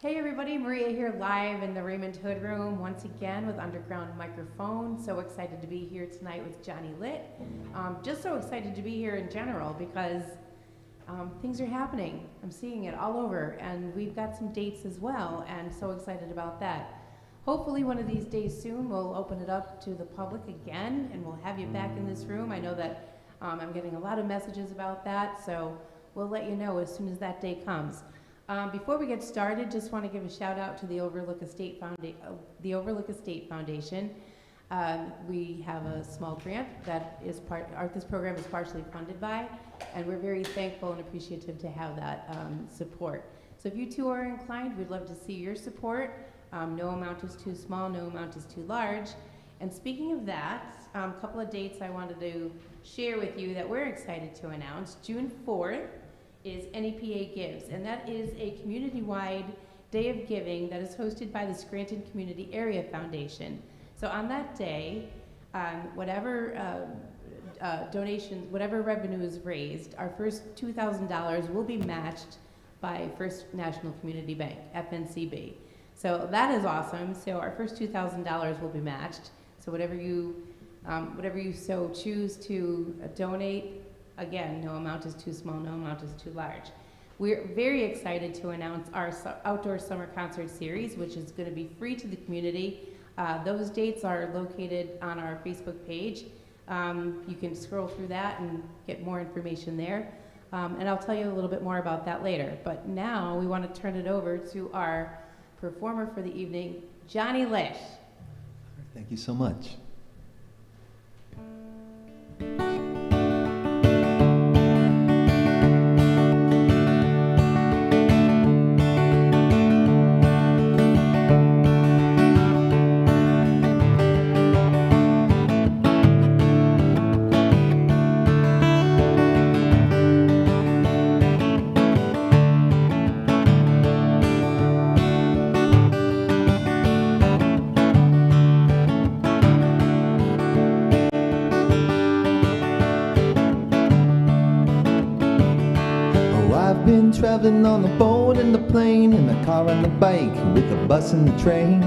Hey everybody, Maria here live in the Raymond Hood Room once again with Underground Microphone. So excited to be here tonight with Johnny Litt. Just so excited to be here in general because things are happening. I'm seeing it all over and we've got some dates as well and so excited about that. Hopefully one of these days soon we'll open it up to the public again and we'll have you back in this room. I know that I'm getting a lot of messages about that, so we'll let you know as soon as that day comes. Before we get started, just want to give a shout out to the Overlook Estate Foundation. We have a small grant that is this program is partially funded by, and we're very thankful and appreciative to have that support. So if you two are inclined, we'd love to see your support. No amount is too small, no amount is too large. And speaking of that, a couple of dates I wanted to share with you that we're excited to announce. June 4th is NEPA Gives, and that is a community-wide day of giving that is hosted by the Scranton Community Area Foundation. So on that day, whatever donations, whatever revenue is raised, our first $2,000 will be matched by First National Community Bank, FNCB. So that is awesome. So our first $2,000 will be matched. So whatever you so choose to donate, again, no amount is too small, no amount is too large. We're very excited to announce our outdoor summer concert series, which is going to be free to the community. Those dates are located on our Facebook page. You can scroll through that and get more information there. And I'll tell you a little bit more about that later. But now we want to turn it over to our performer for the evening, Johnny Litt. Thank you so much. Traveling on the boat and the plane, in the car and the bike, with the bus and the train.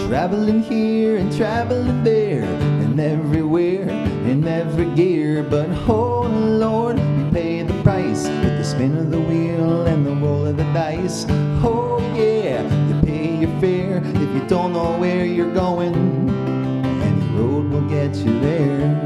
Traveling here and traveling there, and everywhere, in every gear. But oh Lord, we pay the price with the spin of the wheel and the roll of the dice. Oh yeah, you pay your fare if you don't know where you're going. Any road will get you there.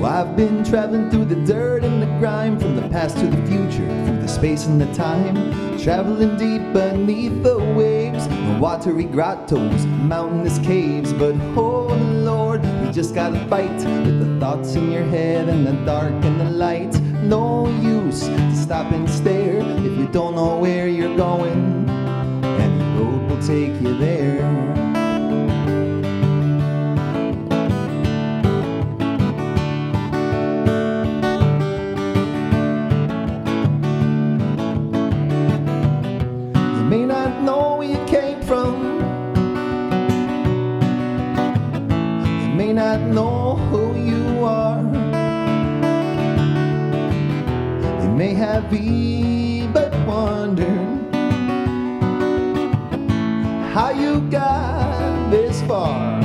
I've been traveling through the dirt and the grime, from the past to the future, through the space and the time. Traveling deep beneath the waves, the watery grottos, mountainous caves. But oh Lord, we just gotta fight with the thoughts in your head and the dark and the light. No use to stop and stare if you don't know where you're going. Any road will take you there. Not know who you are. You may have even wondered how you got this far.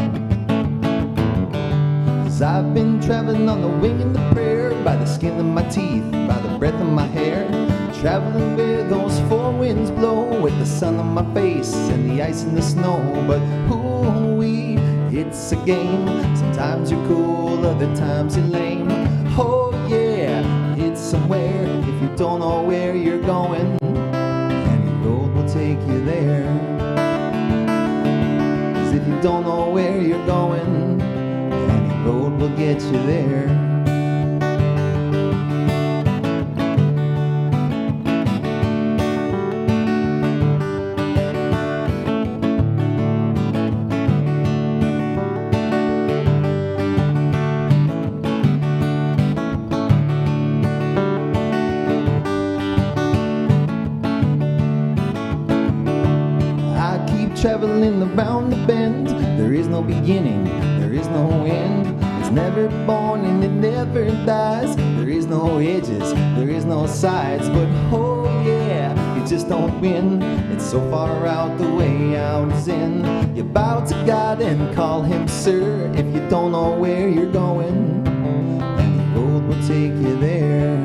'Cause I've been traveling on the wing and the prayer, by the skin of my teeth, by the breath of my hair. Traveling where those four winds blow, with the sun on my face and the ice and the snow. But ooh-wee, it's a game. Sometimes you're cool, other times you're lame. Oh yeah, it's somewhere if you don't know where you're going. Any road will take you there. 'Cause if you don't know where you're going, any road will get you there. traveling around the bend. There is no beginning, there is no end. It's never born and it never dies. There is no edges, there is no sides. But oh yeah, you just don't win. It's so far out, the way out is in. You bow to God and call him sir. If you don't know where you're going, any road will take you there.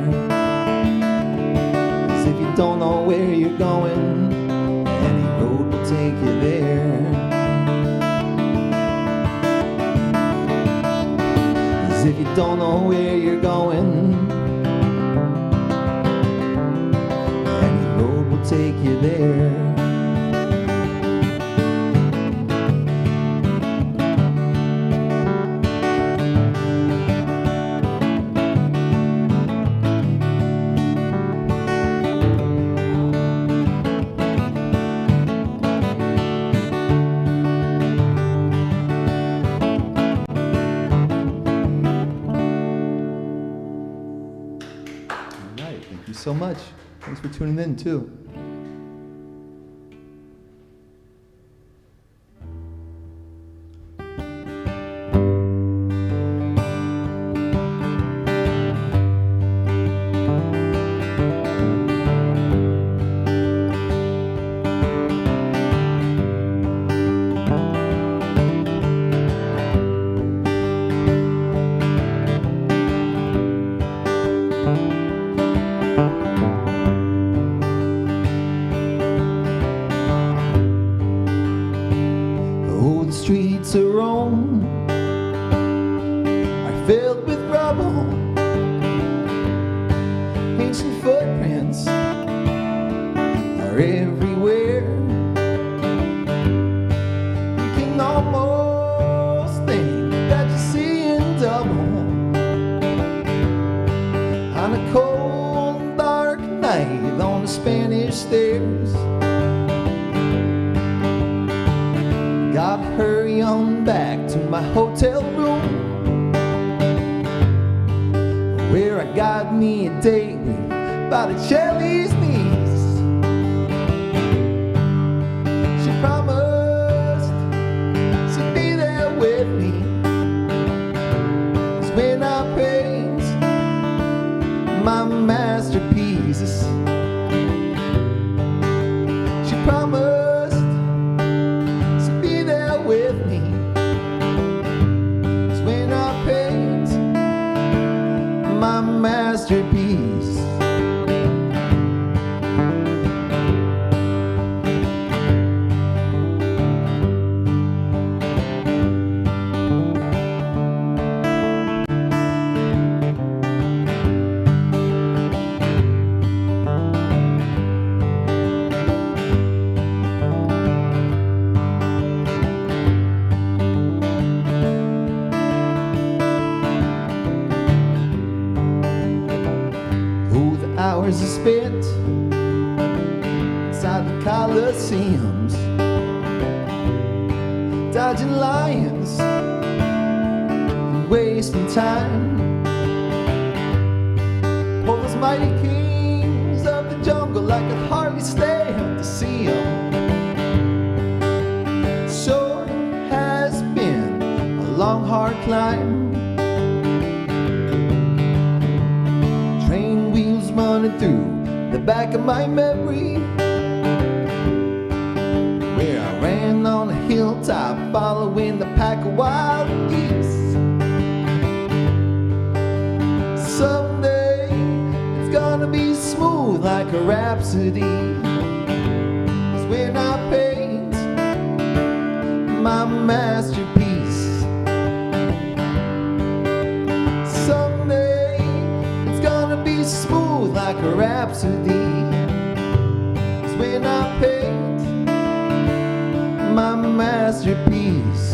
'Cause if you don't know where you're going, any road will take you there. If you don't know where you're going, any road will take you there. Thank you so much. Thanks for tuning in, too. Streets of Rome are filled with rubble. Ancient footprints are everywhere. You can almost think that you're seeing double on a cold, dark night on the Spanish stairs. Gotta hurry on back to my hotel room, where I got me a date with Botticelli's niece. She promised she'd be there with me, 'cause when I paint my masterpieces, she promised with me. 'Cause when I paint my masterpiece, hours are spent inside the Coliseums, dodging lions and wasting time. All those mighty kings of the jungle, I could hardly stand to see them. Sure has been a long, hard climb. Running through the back of my memory, where I ran on a hilltop following the pack of wild geese. Someday it's gonna be smooth like a rhapsody, 'cause when I paint my masterpiece, someday it's gonna be smooth like a rhapsody. 'Cause when I paint my masterpiece,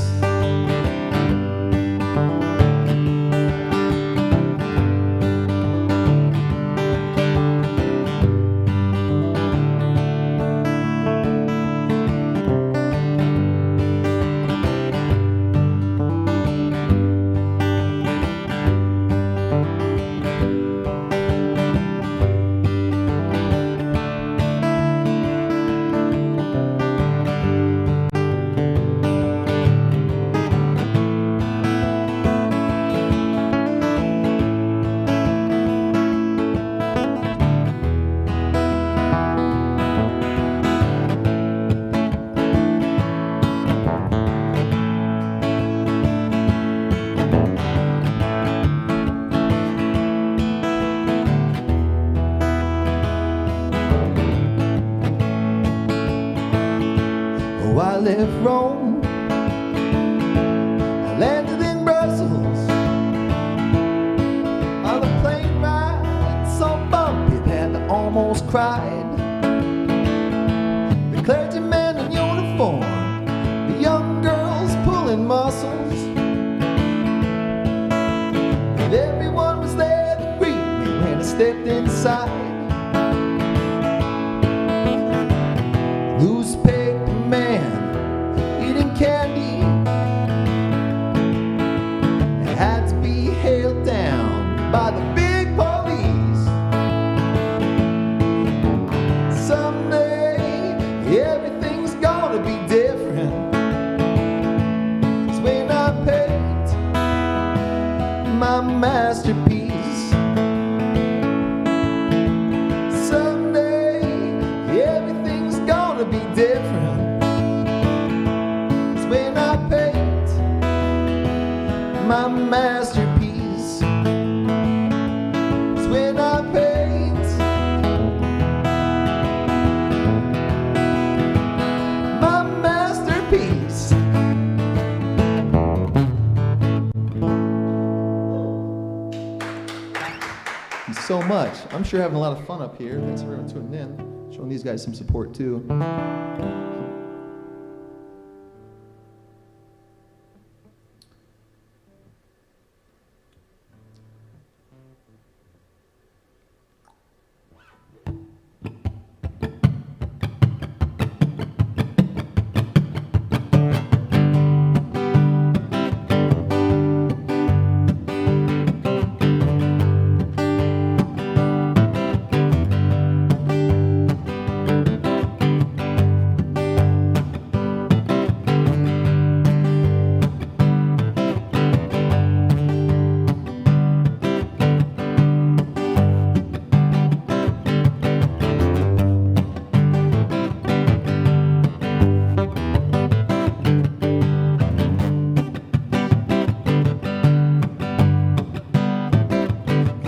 home. I landed in Brussels on a plane ride so bumpy that I almost cried. The clergyman in uniform, the young girls pulling muscles, and everyone was there to greet me when I stepped inside. Newspaper man eating candy had to be held down by the big police. Someday everything's gonna be different. It's when I paint my masterpiece. Someday everything's gonna be different. It's when I paint my masterpiece. It's when I paint my masterpiece. Thank you so much. I'm sure having a lot of fun up here. Thanks everyone tuning in. Showing these guys some support too.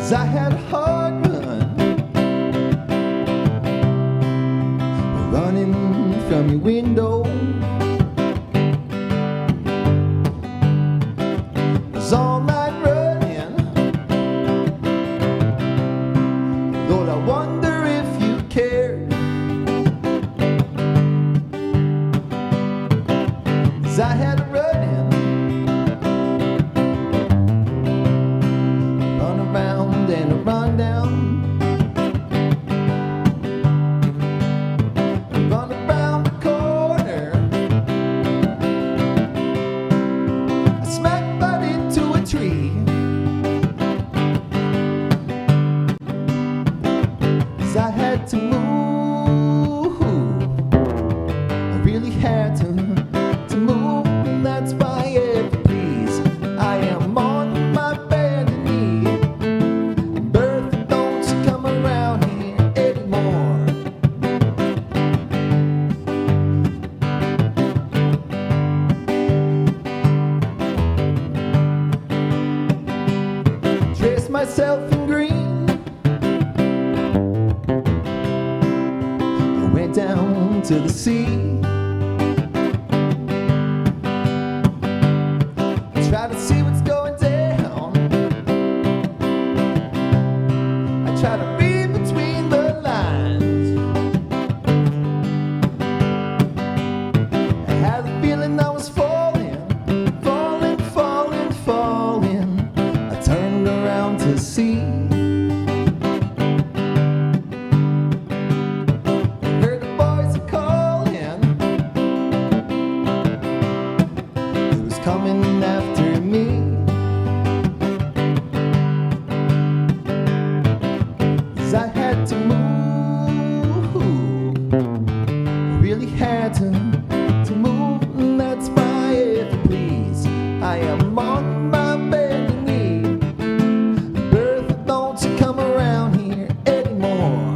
I had a hard run, running from your window. Was all night running. Lord, I wonder if you cared. 'Cause I had a running. And a run down, run around the corner. I smacked right into a tree. 'Cause I had to move. I really had to move, and that's why if you please, I am on my bended knee. Myself in green, I went down to the sea. I tried to see what's going down. I tried to read between the lines. I had a feeling I was falling, falling, falling, falling. I turned around to see. Heard the voice calling. It was coming after me. 'Cause I had to move. Really had to move, and that's why, if you please, I am on my bended knee. Bertha, don't you come around here anymore.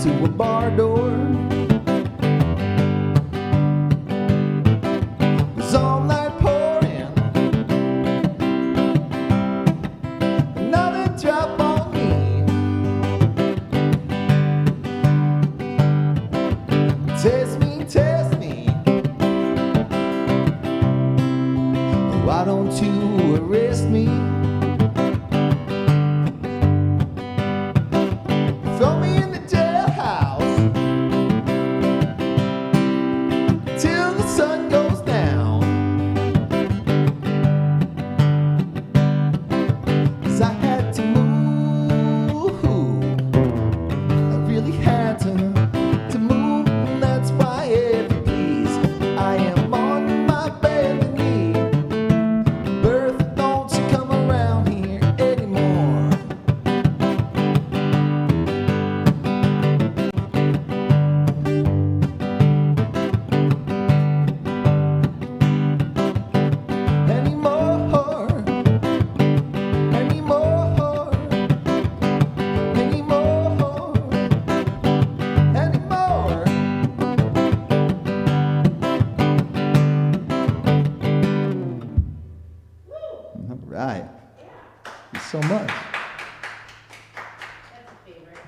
into a bar door. It was all night pouring, another drop on me. Test me, test me. Why don't you arrest me? Throw me in the jailhouse till the sun goes down. 'Cause I had to move, I really had to move, and that's why if you please, I am on my bended knee. Bertha, don't you come around here anymore. Anymore, anymore, anymore, anymore. All right. Thank you so much. That's a favorite.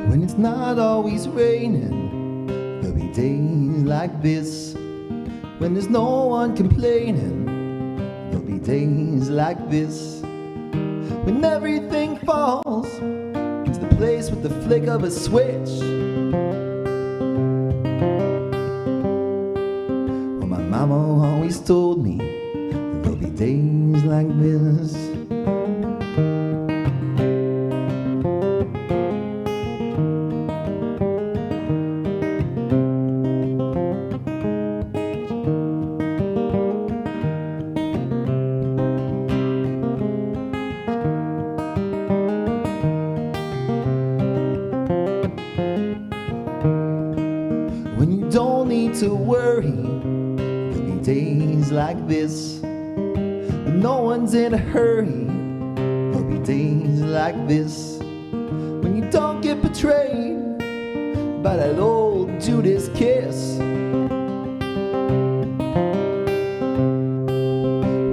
When it's not always raining, there'll be days like this. When there's no one complaining, there'll be days like this. When everything falls into the place with the flick of a switch. Well, my mama always told me there'll be days like this. When you don't need to worry, there'll be days like this. When no one's in a hurry, there'll be days like this. When you don't get betrayed by that old Judas kiss.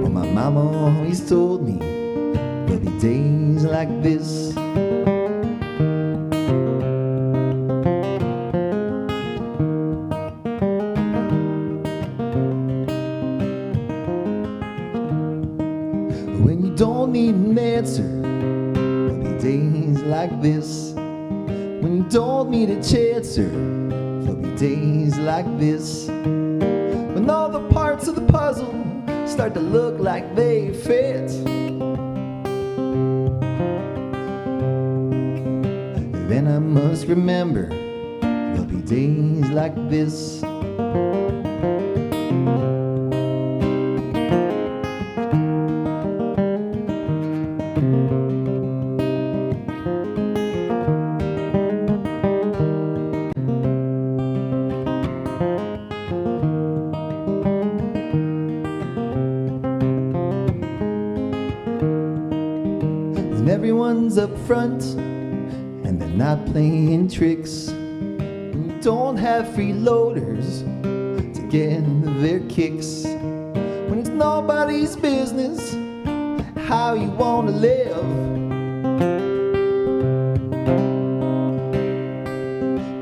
Well, my mama always told me there'll be days like this. When you don't need an answer, there'll be days like this. When you don't need a chancer, there'll be days like this. When all the parts of the puzzle start to look like they fit. Then I must remember there'll be days like this. When everyone's up front and they're not playing tricks. When you don't have freeloaders to get their kicks. When it's not nobody's business how you wanna live.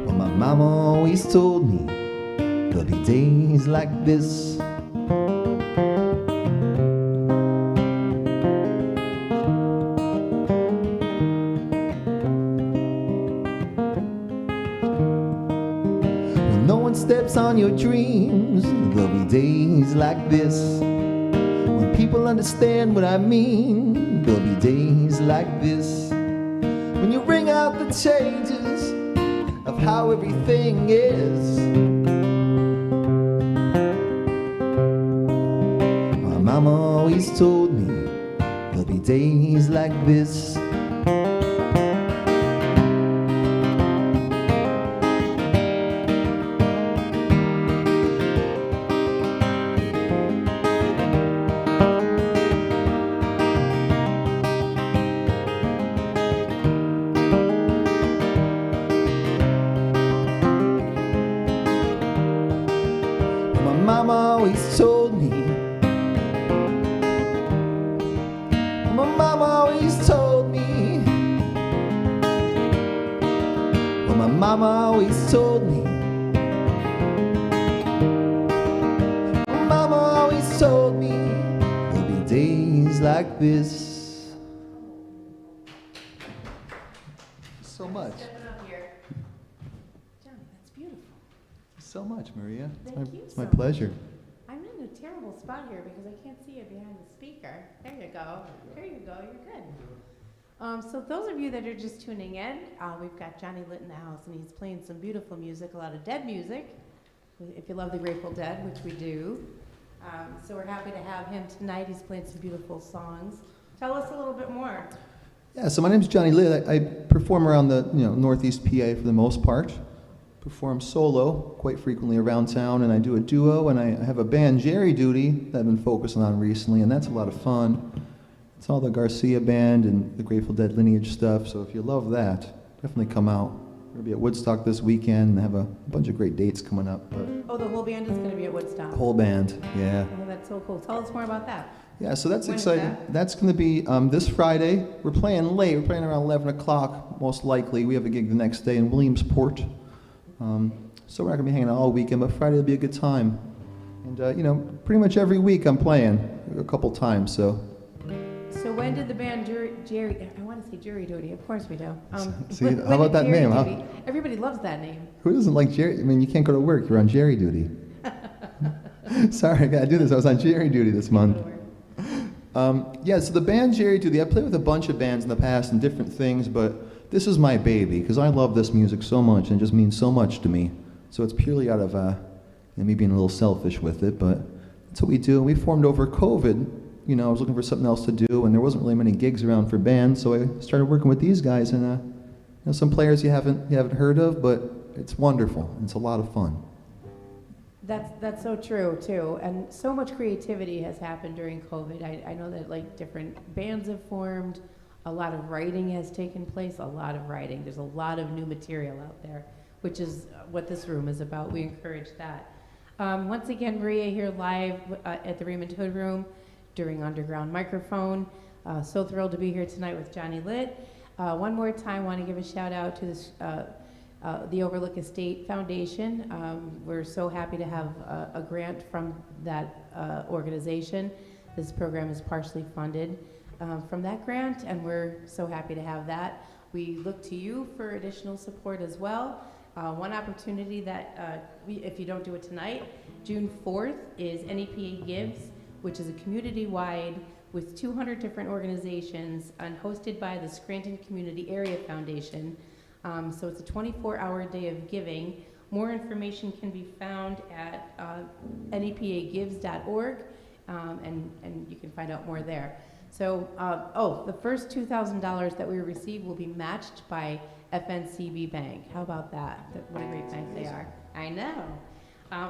But my mama always told me there'll be days like this. When no one steps on your dreams, there'll be days like this. When people understand what I mean, there'll be days like this. When you ring out the changes of how everything is. My mama always told me there'll be days like this. Mama always told me. My mama always told me. Well, my mama always told me. My mama always told me there'll be days like this. So much. Stepping up here. Johnny, that's beautiful. So much, Maria. Thank you It's my so pleasure. I'm in a terrible spot here because I can't see you behind the speaker. There you go. There you go. You're good. So those of you that are just tuning in, we've got Johnny Litt in the house, and he's playing some beautiful music, a lot of Dead music, if you love the Grateful Dead, which we do. So we're happy to have him tonight. He's playing some beautiful songs. Tell us a little bit more. Yeah, so my name's Johnny Litt. I perform around the Northeast PA for the most part. Perform solo quite frequently around town, and I do a duo, and I have a band, Jerry Duty, that I've been focusing on recently, and that's a lot of fun. It's all the Garcia band and the Grateful Dead lineage stuff, so if you love that, definitely come out. We're going to be at Woodstock this weekend and have a bunch of great dates coming up. But Oh, the whole band is going to be at Woodstock. the whole band, yeah. Oh, that's so cool. Tell us more about that. Yeah, so that's When is exciting. that? That's going to be this Friday. We're playing late. We're playing around 11 o'clock, most likely. We have a gig the next day in Williamsport. So we're not going to be hanging out all weekend, but Friday will be a good time. And, pretty much every week I'm playing a couple times, so. So when did the band Jerry, I want to say Jerry Duty, of course we do. See, when how about did that Jerry name, huh? Duty- Everybody loves that name. Who doesn't like Jerry? I mean, you can't go to work. You're on Jerry duty. Sorry, I got to do this. I was on Jerry duty this month. Yeah, so the band Jerry Duty, I played with a bunch of bands in the past and different things, but this is my baby because I love this music so much and it just means so much to me. So it's purely out of me being a little selfish with it, but that's what we do. We formed over COVID. I was looking for something else to do, and there wasn't really many gigs around for bands, so I started working with these guys, and some players you haven't heard of, but it's wonderful. It's a lot of fun. That's so true too, and so much creativity has happened during COVID. I know that like different bands have formed, a lot of writing has taken place, a lot of writing. There's a lot of new material out there, which is what this room is about. We encourage that. Once again, Maria here live at the Raymond Hood Room during Underground Microphone. So thrilled to be here tonight with Johnny Litt. One more time, I want to give a shout out to this, the Overlook Estate Foundation. We're so happy to have a grant from that organization. This program is partially funded from that grant, and we're so happy to have that. We look to you for additional support as well. One opportunity that, if you don't do it tonight, June 4th is NEPA Gives, which is a community-wide with 200 different organizations and hosted by the Scranton Community Area Foundation. So it's a 24-hour day of giving. More information can be found at nepagives.org, and you can find out more there. So, the first $2,000 that we receive will be matched by FNCB Bank. How about that? What a great bank they are. I know.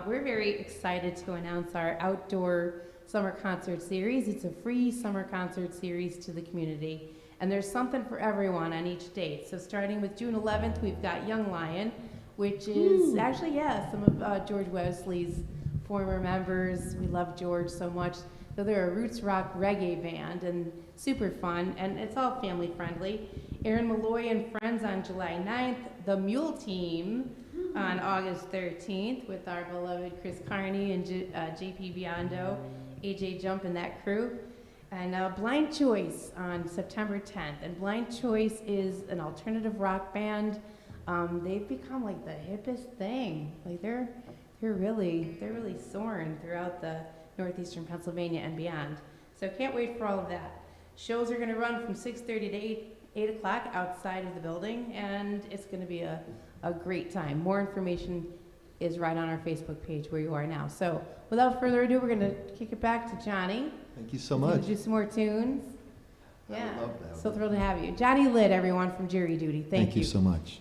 We're very excited to announce our outdoor summer concert series. It's a free summer concert series to the community, and there's something for everyone on each date. So starting with June 11th, we've got Young Lion, which is actually, some of George Wesley's former members. We love George so much. So they're a roots rock reggae band and super fun, and it's all family friendly. Aaron Malloy and Friends on July 9th. The Mule Team on August 13th with our beloved Chris Carney and JP Biondo, AJ Jump and that crew. And Blind Choice on September 10th. And Blind Choice is an alternative rock band. They've become like the hippest thing. Like they're really soaring throughout the northeastern Pennsylvania and beyond. So can't wait for all of that. Shows are gonna run from 6:30 to 8 o'clock outside of the building, and it's gonna be a great time. More information is right on our Facebook page where you are now. So without further ado, we're gonna kick it back to Johnny. Thank you so He's gonna much. do some more tunes. I Yeah, love that. so thrilled to have you. Johnny Lidd, everyone from Jury Duty. Thank you. so much.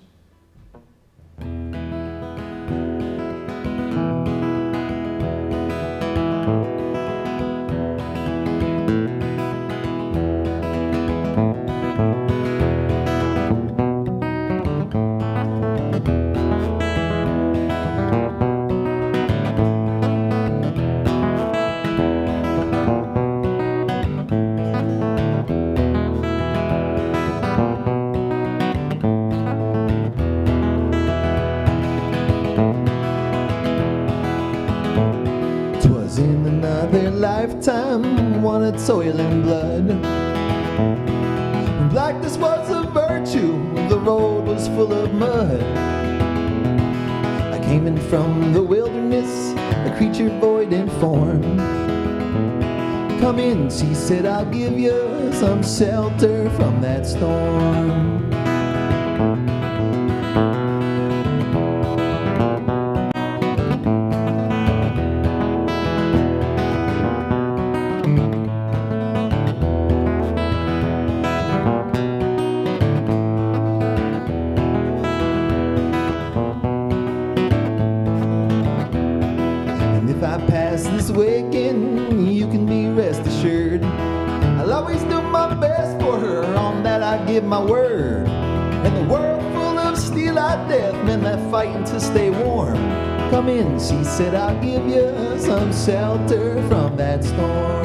In another lifetime, wanted toil and blood. And blackness was a virtue, the road was full of mud. I came in from the wilderness, a creature void in form. Come in, she said, I'll give you some shelter from that storm. This weekend, you can be rest assured I'll always do my best for her, on that I give my word. And the world full of steel-eyed death, men that fighting to stay warm. Come in, she said, I'll give you some shelter from that storm.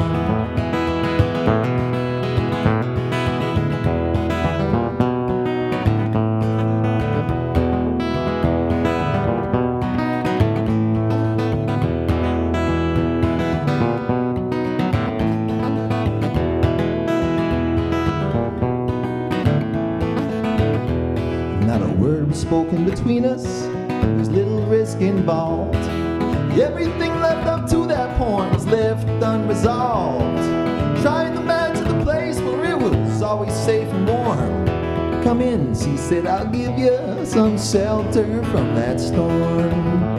Spoken between us, there's little risk involved. Everything left up to that point was left unresolved. Trying to imagine the place where it was always safe and warm. Come in, she said, I'll give you some shelter from that storm.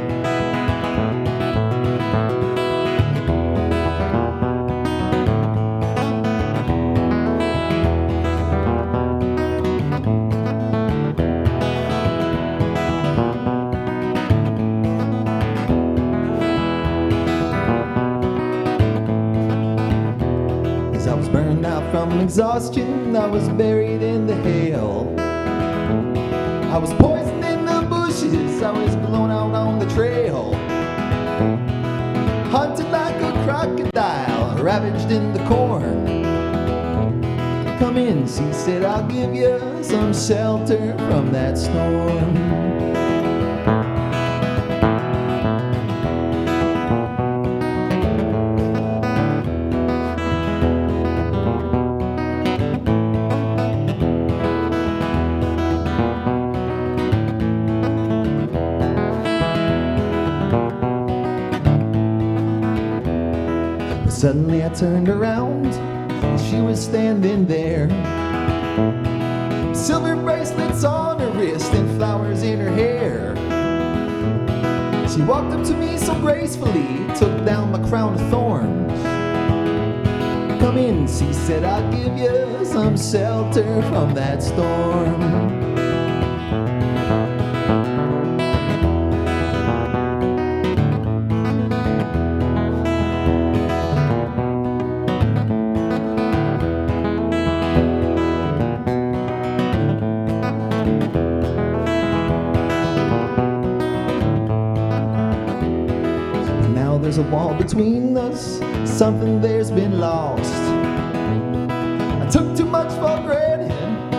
From exhaustion, I was buried in the hail. I was poisoned in the bushes, I was blown out on the trail. Hunted like a crocodile, ravaged in the corn. Come in, she said, I'll give you some shelter from that storm. Suddenly I turned around, and she was standing there. Silver bracelets on her wrist and flowers in her hair. She walked up to me so gracefully, took down my crown of thorns. Come in, she said, I'll give you some shelter from that storm. There's a wall between us, something there's been lost. I took too much for granted,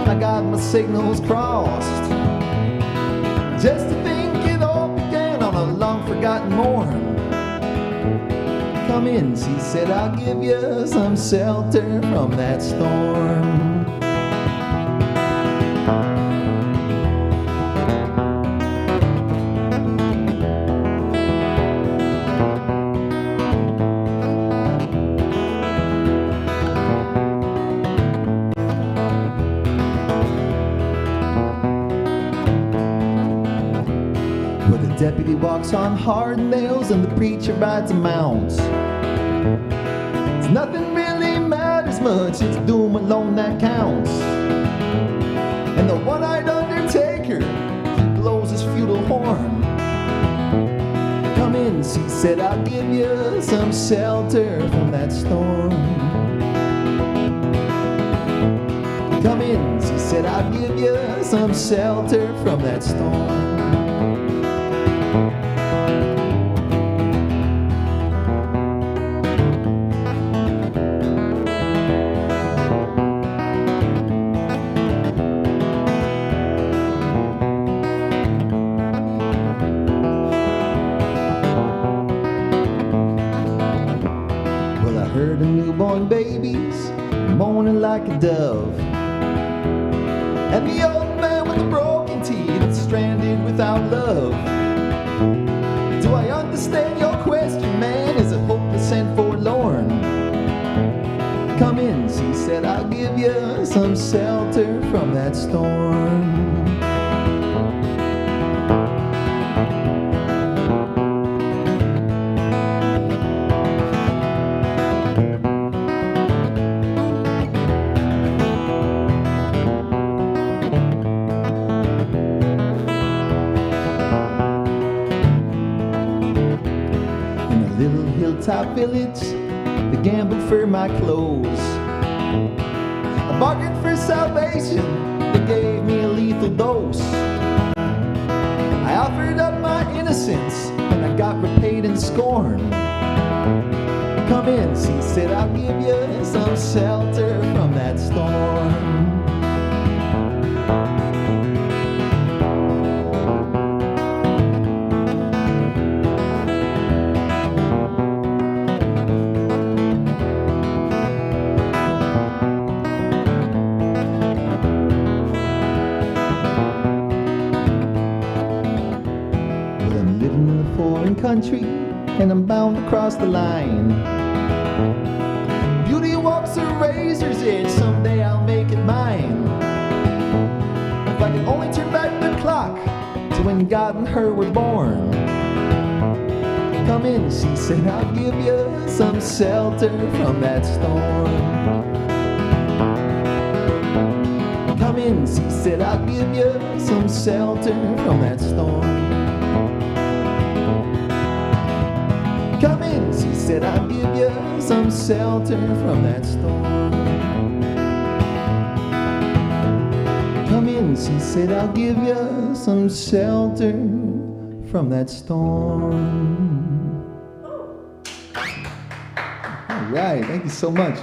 I got my signals crossed. Just to think it all began on a long forgotten morn. Come in, she said, I'll give you some shelter from that storm. Deputy walks on hard nails and the preacher rides a mount. Nothing really matters much, it's doom alone that counts. And the one-eyed undertaker, he blows his feudal horn. Come in, she said, I'll give you some shelter from that storm. Come in, she said, I'll give you some shelter from that storm. Babies moaning like a dove, and the old man with the broken teeth stranded without love. Do I understand your question, man? Is it hopeless and forlorn? Come in, she said, I'll give you some shelter from that storm. Top village, they gambled for my clothes. I bargained for salvation, they gave me a lethal dose. I offered up my innocence, and I got repaid in scorn. Come in, she said, I'll give you some shelter from that storm. Country, and I'm bound to cross the line. Beauty walks a razor's edge, someday I'll make it mine. If I could only turn back the clock to when God and her were born. Come in, she said, I'll give you some shelter from that storm. Come in, she said, I'll give you some shelter from that storm. Come in, she said, I'll give you some shelter from that storm. Come in, she said, I'll give you some shelter from that storm. All right, thank you so much.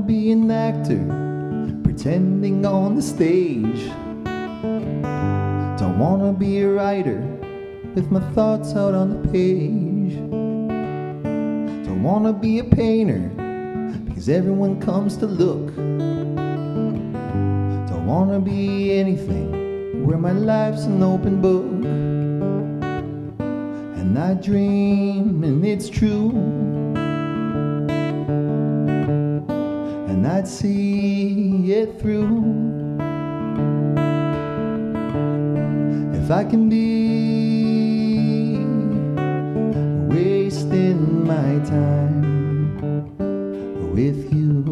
Be an actor pretending on the stage. Don't wanna be a writer with my thoughts out on the page. Don't wanna be a painter because everyone comes to look. Don't wanna be anything where my life's an open book. And And I dream, and it's true, and I'd see it through if I can be wasting my time with you.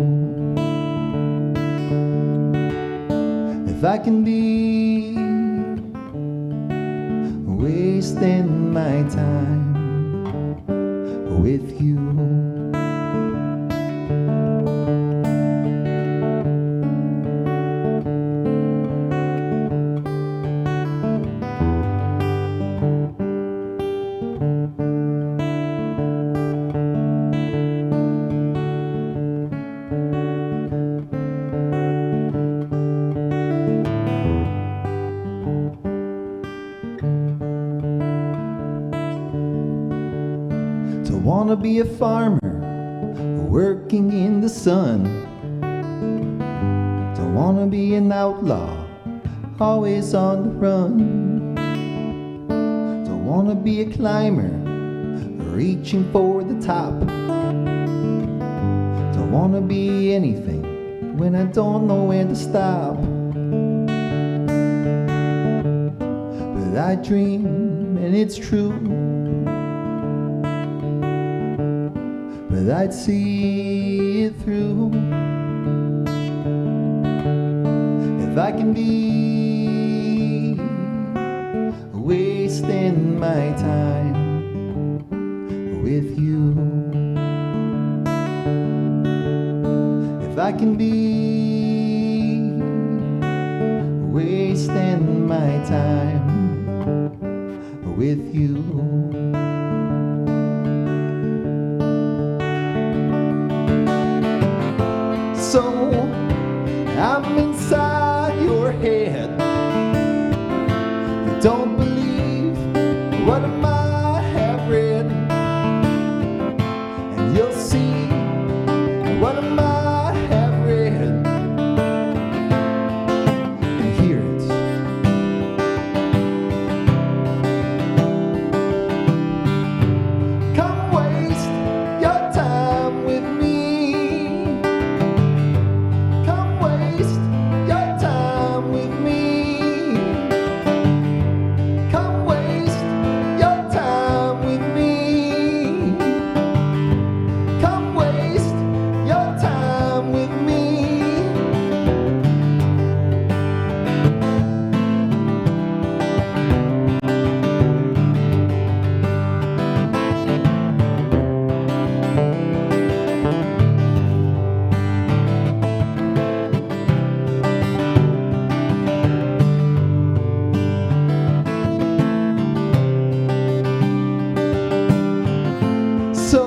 If I can be wasting my time with you. Wanna be a farmer working in the sun. Don't wanna be an outlaw always on the run. Don't wanna be a climber reaching for the top. Don't wanna be anything when I don't know when to stop. But I dream, and it's true, but I'd see it through if I can be wasting my time with you. If I can be wasting my time with you. So I'm inside your head. You don't believe what I might have read, and you'll see what I might have read and hear it. Come waste your time with me. So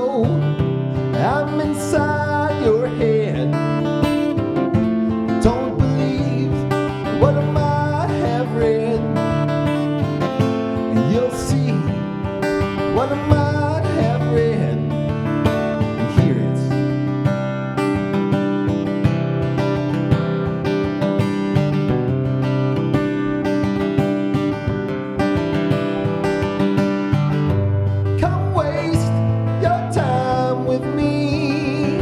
I'm inside your head. Don't believe what I might have read, and you'll see what I might have read and hear it. Come waste your time with me.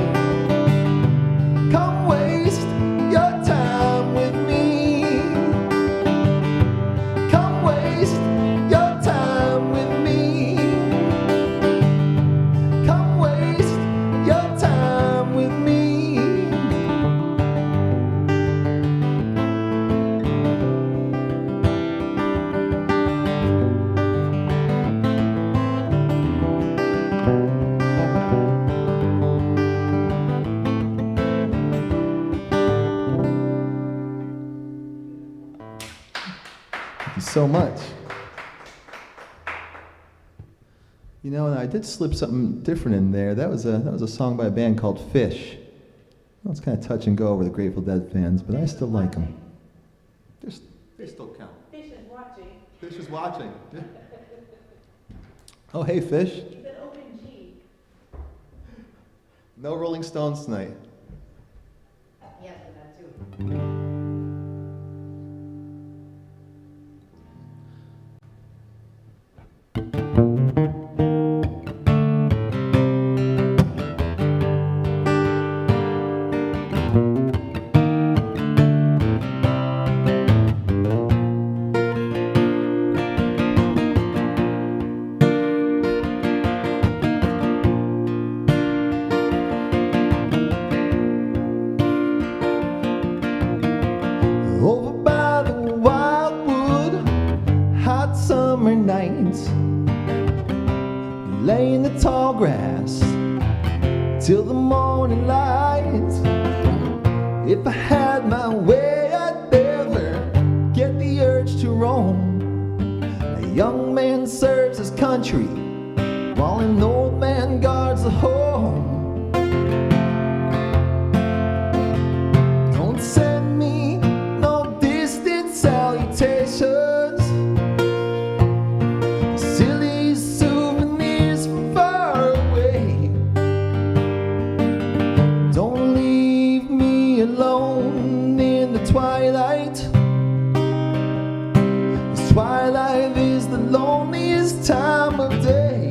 Come waste your time with me. Come waste your time with me. Come waste your time with me. Thank you so much. You know, and I did slip something different in there. That was a song by a band called Fish. Well, it's kind of touch and go over the Grateful Dead fans, but I still like them. They still count. Fish is watching. Fish is watching. Oh, hey, Fish. He's an open G. No Rolling Stones tonight. Yes, but that too. Over by the wildwood, hot summer nights, lay in the tall grass till the morning light. If I had my way, I'd never get the urge to roam. A young man serves his country while an old man guards the home. Don't send me no distant salutations, silly souvenirs from far away. Don't leave me alone in the twilight. This twilight is the loneliest time of day.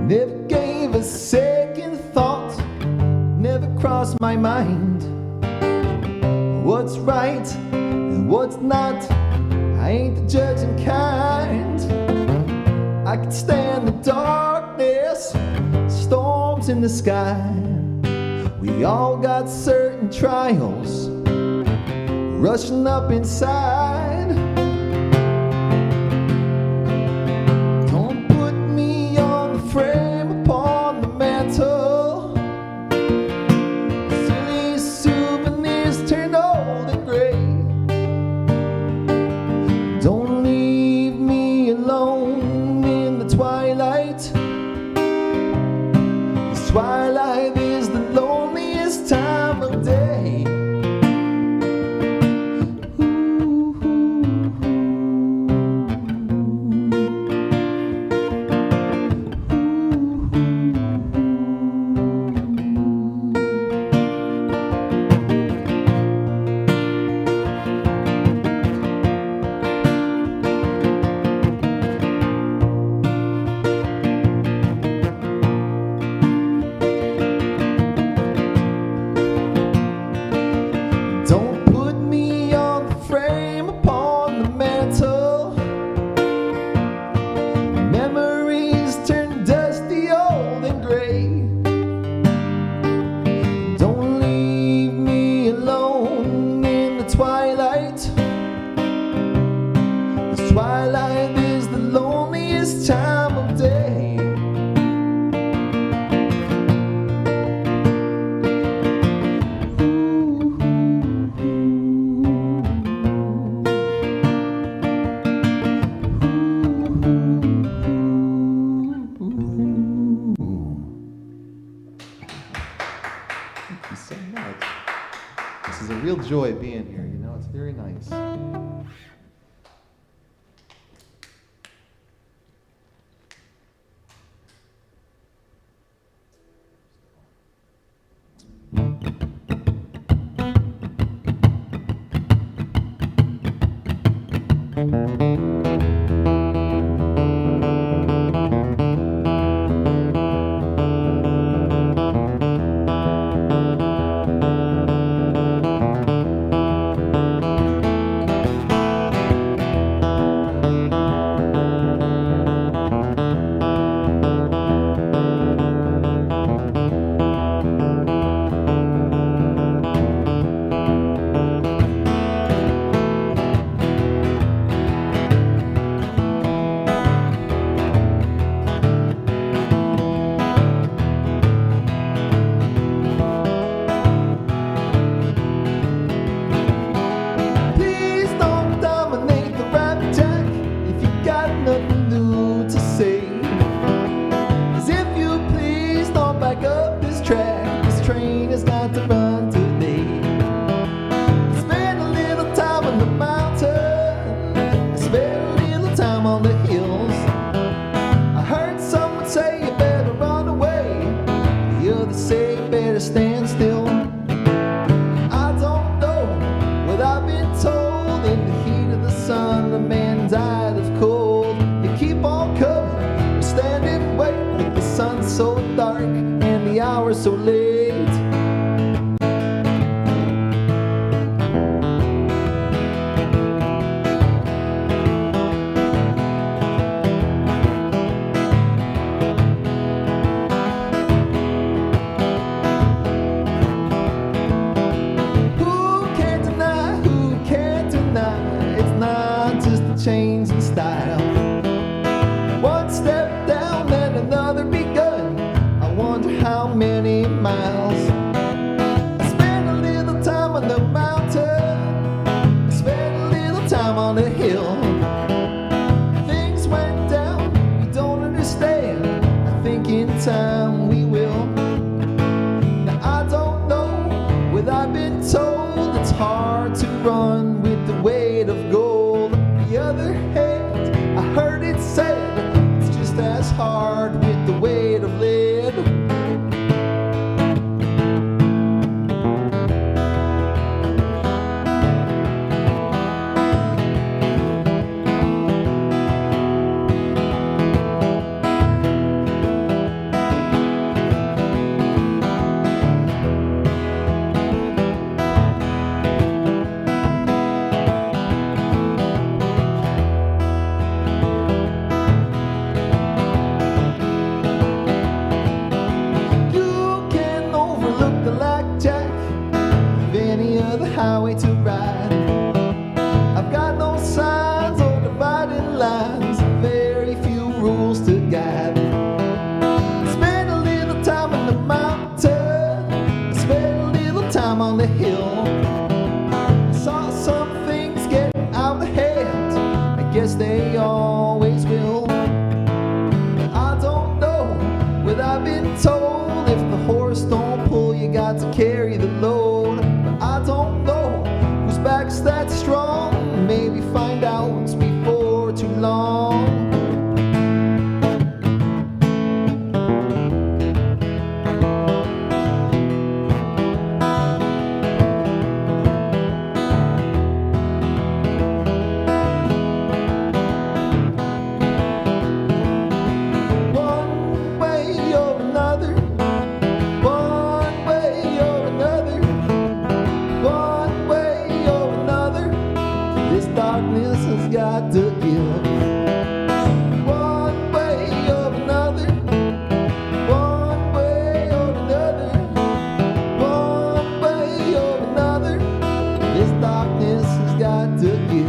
Never gave a second thought, never crossed my mind. What's right and what's not, I ain't the judging kind. I can stand the darkness, storms in the sky. We all got certain trials rushing up inside. Don't put me on the frame upon the mantle. Silly souvenirs turn old and gray. Don't leave me alone in the twilight. This twilight is the loneliest time of day. Don't put me on the frame upon the mantle. Memories turn dusty, old and gray. Don't leave me alone in the twilight. This twilight is the loneliest time of day. Thank you so much. This is a real joy being here, you know, it's very nice. the hill. Things went down, we don't understand. I think in time we will. Now I don't know whether I've been told it's hard to run with the weight of gold. On the other hand, I heard it said it's just as hard with the weight of lead. Highway to ride. I've got no signs or dividing lines, very few rules to guide. Spend a little time in the mountain, spend a little time on the hill. I saw some things get out of hand, I guess they always will. I don't know whether I've been told if the horse don't pull, you got to carry the load. I don't know whose back's that strong. Maybe find out before too long. One way or another, one way or another, one way or another, this darkness has got to give. One way or another, one way or another, one way or another, this darkness has got to give.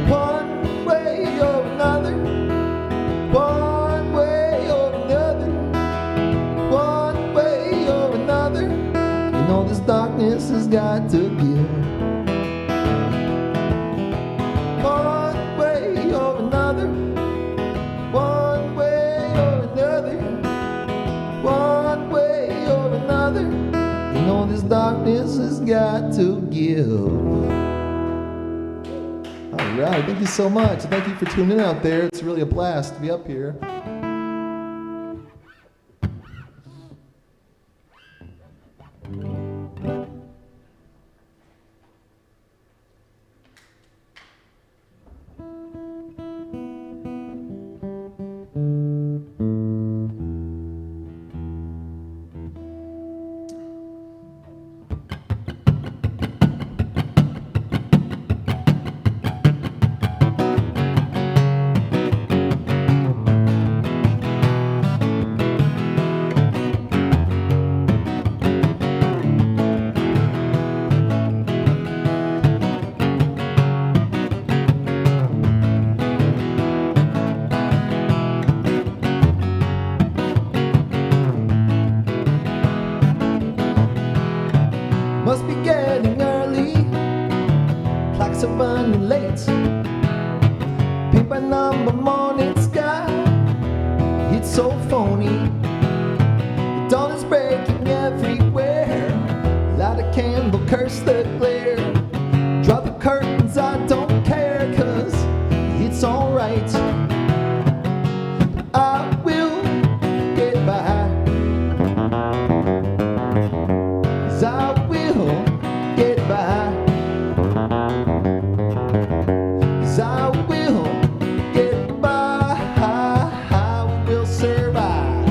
One way or another, one way or another, one way or another, you know this darkness has got to give. One way or another, one way or another, one way or another, you know this darkness has got to give. All right, thank you so much. Thank you for tuning in out there. It's really a blast to be up here. Must be getting early, clocks are running late. Paint by number morning sky, it's so phony. The dawn is breaking everywhere, light a candle, curse the glare. Drop the curtains, I don't care, 'cause it's alright. I will get by, 'cause I will get by, 'cause I will get by, I will survive.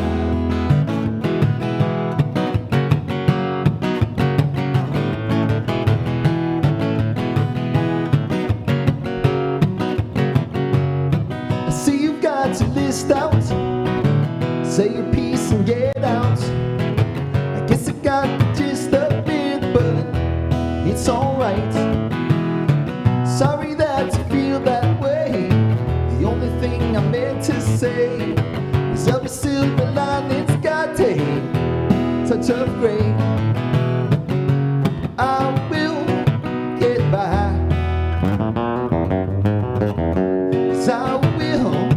I see you've got your list out, say your piece and get out. I guess I got the gist of it, but it's alright. Sorry that tough grade. I will get by. 'Cause I will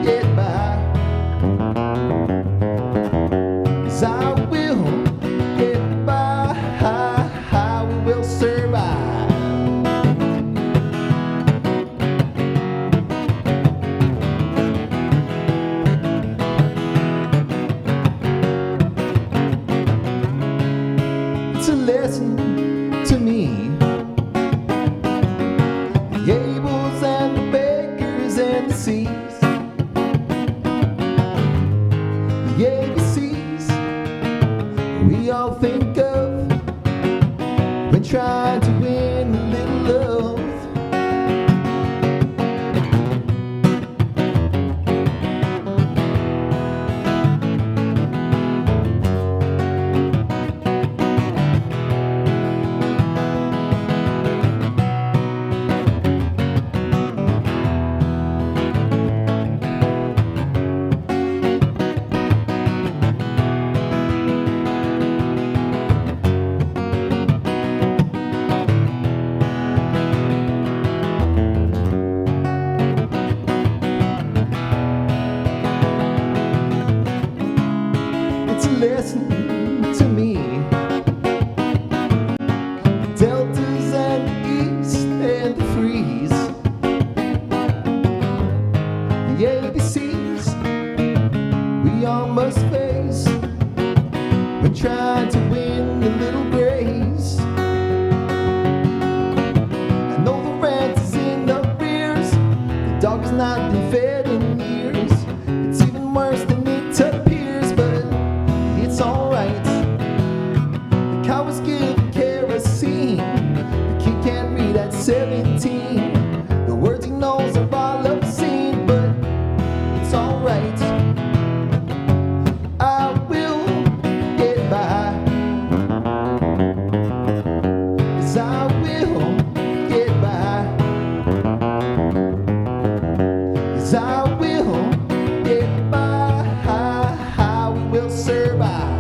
get by. 'Cause I will get by. We will survive. It's a lesson to me. The Abels and the Bakers and the C's, the ABCs we all think of when trying to win a little love. It's a lesson to me. Deltas and the East and the Freeze, the ABCs we all must face when trying to win a little grace. I know the rent is in the rears, the dog has not been fed in years. It's even worse than it appears, but it's alright. The cow was given kerosene, the kid can't read at 17. The words he knows are all obscene, but it's alright. I will get by. 'Cause I will get by. 'Cause I will get by. We will survive.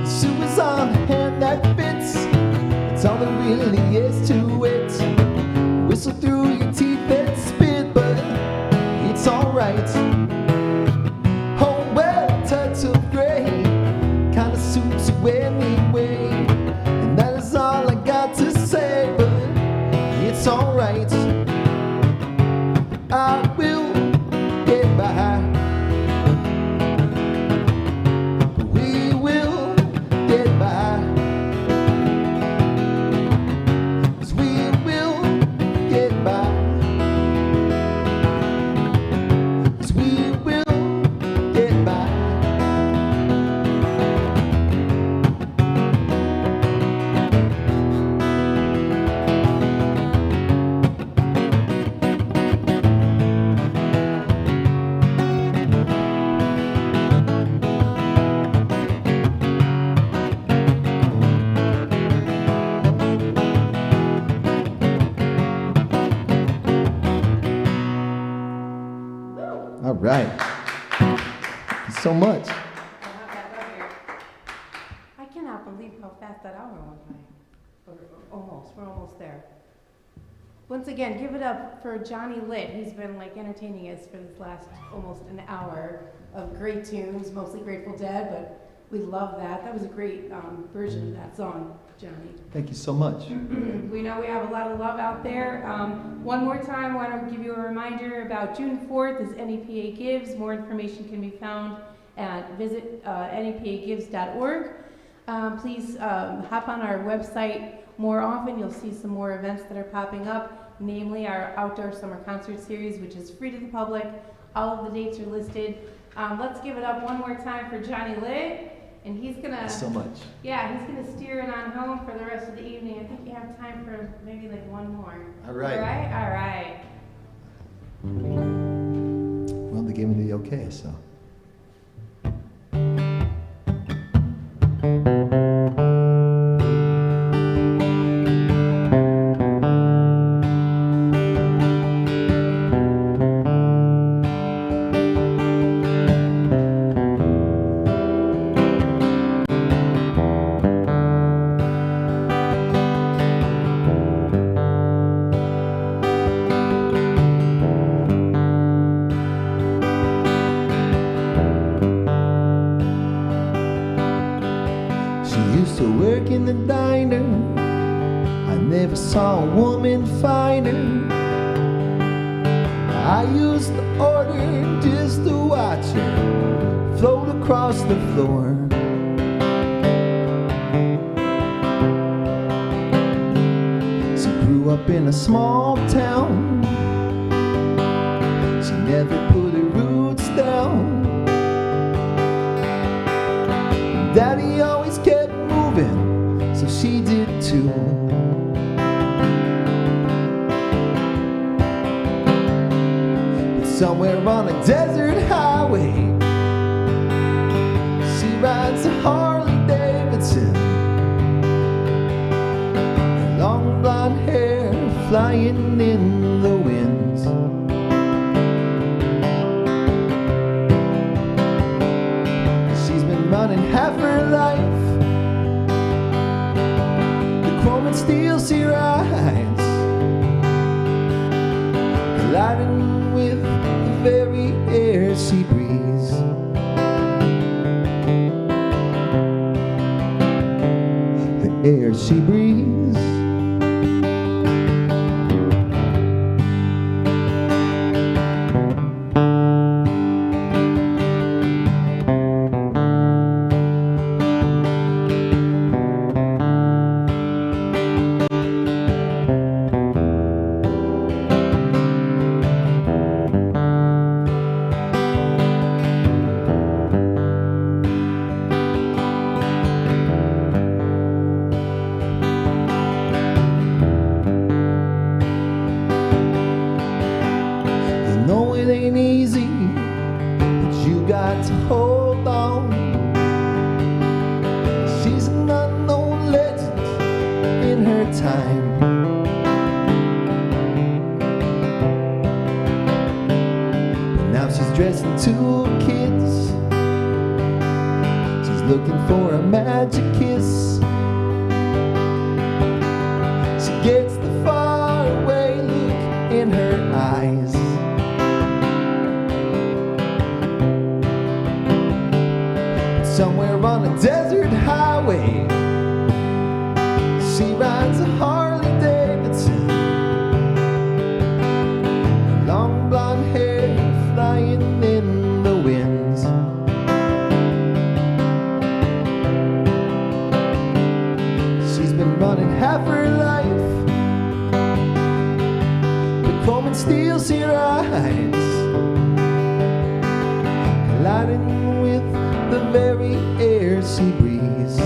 Shoe is on the hand that fits. It's all there really is to it. Whistle through your teeth and spit, but it's alright. Oh well, touch of gray kinda suits you anyway, and that is all I got to say, but it's alright. I will get by. We will get by. 'Cause we will get by. 'Cause we will get by. All right. Thank you so much. I cannot believe how fast that hour went by. We're almost there. Once again, give it up for Johnny Litt. He's been like entertaining us for this last almost an hour of great tunes, mostly Grateful Dead, but we love that. That was a great version of that song, Johnny. Thank you so much. We know we have a lot of love out there. One more time, I want to give you a reminder about June 4th is NEPA Gives. More information can be found at visit nepagives.org. Please hop on our website more often. You'll see some more events that are popping up, namely our outdoor summer concert series, which is free to the public. All of the dates are listed. Let's give it up one more time for Johnny Litt. And he's gonna. Thanks so much. Yeah, he's gonna steer it on home for the rest of the evening. I think you have time for maybe like one more. All right. All right. All right. Well, they gave me the okay, so. work in the diner. I never saw a woman finer. I used to order just to watch her float across the floor. She grew up in a small town. She never put her roots down. Daddy always kept moving, so she did too. But somewhere on a desert highway, she rides a Harley Davidson. Her long blonde hair flying in the winds. She's been running half her life. The chrome and steel she rides, colliding with the very air she breathes. The air she breathes. It ain't easy, but you got to hold on. She's an unknown legend in her time. But now she's dressing two kids. She's looking for a magic kiss. She gets the faraway look in her eyes. Somewhere on a desert highway, she rides a Harley Davidson. Her long blonde hair flying in the winds. She's been running half her life. The chrome and steel she rides, colliding with the very air she breathes.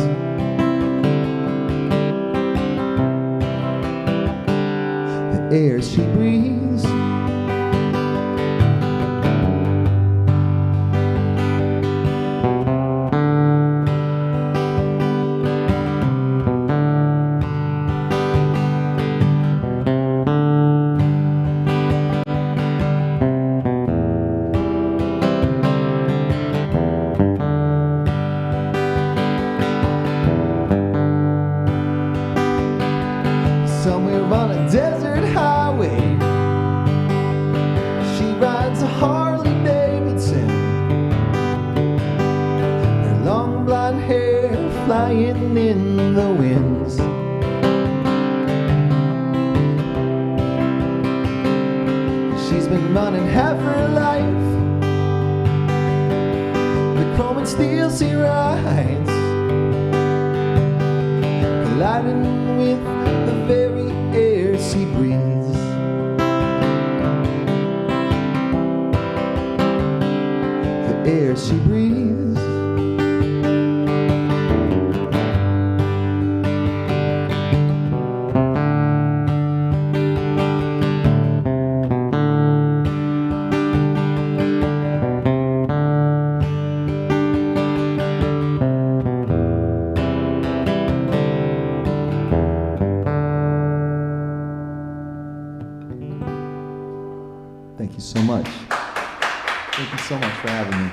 The air she breathes. Somewhere on a desert highway, she rides a Harley Davidson. Her long blonde hair flying in the winds. She's been running half her life. The chrome and steel she rides, colliding with the very air she breathes. The air she breathes. Thank you so much. Thank you so much for having me.